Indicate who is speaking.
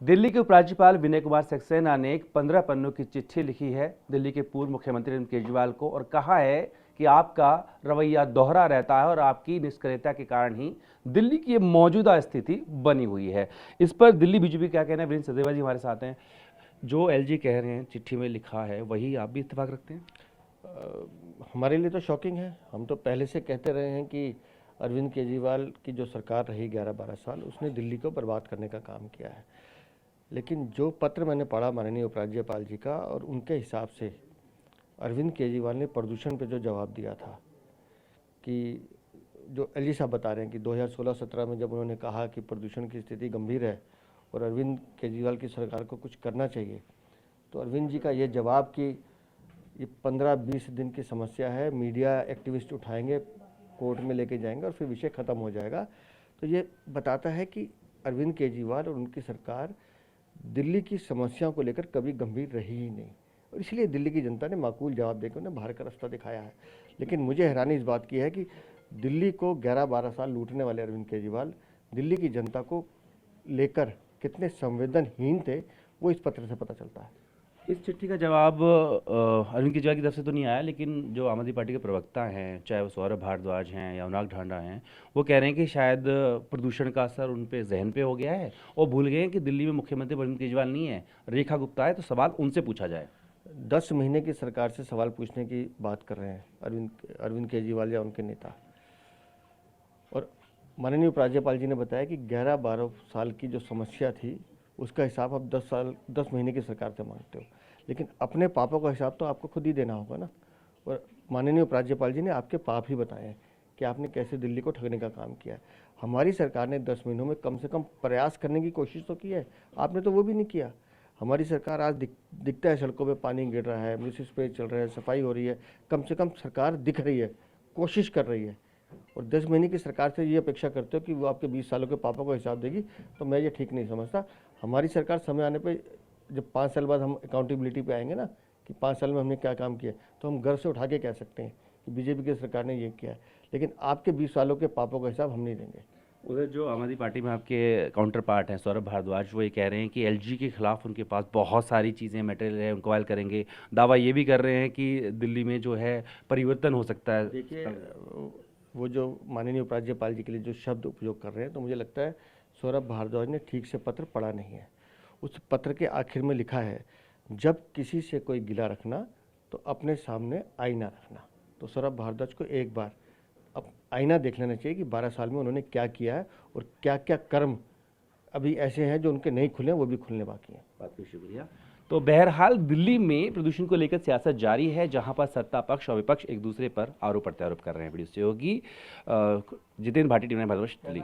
Speaker 1: दिल्ली के उपराज्यपाल विनय कुमार सक्सेना ने एक 15 पन्नों की चिट्ठी लिखी है दिल्ली के पूर्व मुख्यमंत्री अरविंद केजरीवाल को और कहा है कि आपका रवैया दोहरा रहता है और आपकी निष्क्रियता के कारण ही दिल्ली की ये मौजूदा स्थिति बनी हुई है। इस पर दिल्ली बीजेपी क्या कहना है, वीरेंद्र सचदेवा जी हमारे साथ हैं। जो एलजी कह रहे हैं, चिट्ठी में लिखा है, वही आप भी इत्तेफाक रखते हैं?
Speaker 2: हमारे लिए तो शॉकिंग है। हम तो पहले से कहते रहे हैं कि अरविंद केजरीवाल की जो सरकार रही 11-12 साल, उसने दिल्ली को बर्बाद करने का काम किया है। लेकिन जो पत्र मैंने पढ़ा माननीय उपराज्यपाल जी का, और उनके हिसाब से अरविंद केजरीवाल ने प्रदूषण पे जो जवाब दिया था, कि जो एलजी साहब बता रहे हैं कि 2016-17 में जब उन्होंने कहा कि प्रदूषण की स्थिति गंभीर है और अरविंद केजरीवाल की सरकार को कुछ करना चाहिए, तो अरविंद जी का ये जवाब कि ये 15-20 दिन की समस्या है, मीडिया एक्टिविस्ट उठाएंगे, कोर्ट में लेके जाएंगे और फिर विषय ख़त्म हो जाएगा। तो ये बताता है कि अरविंद केजरीवाल और उनकी सरकार दिल्ली की समस्याओं को लेकर कभी गंभीर रही ही नहीं, और इसलिए दिल्ली की जनता ने माकूल जवाब देकर उन्हें बाहर का रास्ता दिखाया है। लेकिन मुझे हैरानी इस बात की है कि दिल्ली को 11-12 साल लूटने वाले अरविंद केजरीवाल दिल्ली की जनता को लेकर कितने संवेदनहीन थे, वो इस पत्र से पता चलता है।
Speaker 1: इस चिट्ठी का जवाब अरविंद केजरीवाल की तरफ से तो नहीं आया, लेकिन जो आम आदमी पार्टी के प्रवक्ता हैं, चाहे वो सौरभ भारद्वाज हैं या अनुराग ढांडा हैं, वो कह रहे हैं कि शायद प्रदूषण का असर उन पे जहन पे हो गया है और भूल गए हैं कि दिल्ली में मुख्यमंत्री अरविंद केजरीवाल नहीं है, रेखा गुप्ता है, तो सवाल उनसे पूछा जाए।
Speaker 2: 10 महीने की सरकार से सवाल पूछने की बात कर रहे हैं अरविंद केजरीवाल या उनके नेता। और माननीय उपराज्यपाल जी ने बताया कि 11-12 साल की जो समस्या थी, उसका हिसाब आप 10 महीने की सरकार से मांगते हो, लेकिन अपने पापों का हिसाब तो आपको खुद ही देना होगा ना। और माननीय उपराज्यपाल जी ने आपके पाप ही बताए हैं कि आपने कैसे दिल्ली को ठगने का काम किया है। हमारी सरकार ने 10 महीनों में कम से कम प्रयास करने की कोशिश तो की है, आपने तो वो भी नहीं किया। हमारी सरकार आज दिखता है सड़कों पे पानी गिर रहा है, म्यूनिसिपल स्प्रे चल रहा है, सफाई हो रही है, कम से कम सरकार दिख रही है, कोशिश कर रही है। और 10 महीने की सरकार से ये अपेक्षा करते हो कि वो आपके 20 सालों के पापों का हिसाब देगी, तो मैं ये ठीक नहीं समझता। हमारी सरकार समय आने पे, जब 5 साल बाद हम अकाउंटेबिलिटी पे आएंगे ना, कि 5 साल में हमने क्या काम किया, तो हम गर्व से उठा के कह सकते हैं कि बीजेपी की सरकार ने ये किया है। लेकिन आपके 20 सालों के पापों का हिसाब हम नहीं देंगे।
Speaker 1: उधर जो आम आदमी पार्टी में आपके काउंटर पार्ट हैं सौरभ भारद्वाज, वो ये कह रहे हैं कि एलजी के खिलाफ उनके पास बहुत सारी चीज़ें मटेरियल है, इंक्वायर करेंगे। दावा ये भी कर रहे हैं कि दिल्ली में जो है परिवर्तन हो सकता है।
Speaker 2: देखिए, वो जो माननीय उपराज्यपाल जी के लिए जो शब्द उपयोग कर रहे हैं, तो मुझे लगता है सौरभ भारद्वाज ने ठीक से पत्र पढ़ा नहीं है। उस पत्र के आखिर में लिखा है, जब किसी से कोई गिला रखना तो अपने सामने आईना रखना। तो सौरभ भारद्वाज को एक बार अब आईना देख लेना चाहिए कि 12 साल में उन्होंने क्या किया है और क्या क्या कर्म अभी ऐसे हैं जो उनके नहीं खुले हैं, वो भी खुलने बाकी हैं।
Speaker 1: बात का शुक्रिया। तो बहरहाल दिल्ली में प्रदूषण को लेकर सियासत जारी है, जहां पर सत्ता पक्ष और विपक्ष एक दूसरे पर आरोप प्रत्यारोप कर रहे हैं। वीडियो सहयोगी जितेंद्र भाटी, टीवी 9 भारतवर्ष, दिल्ली।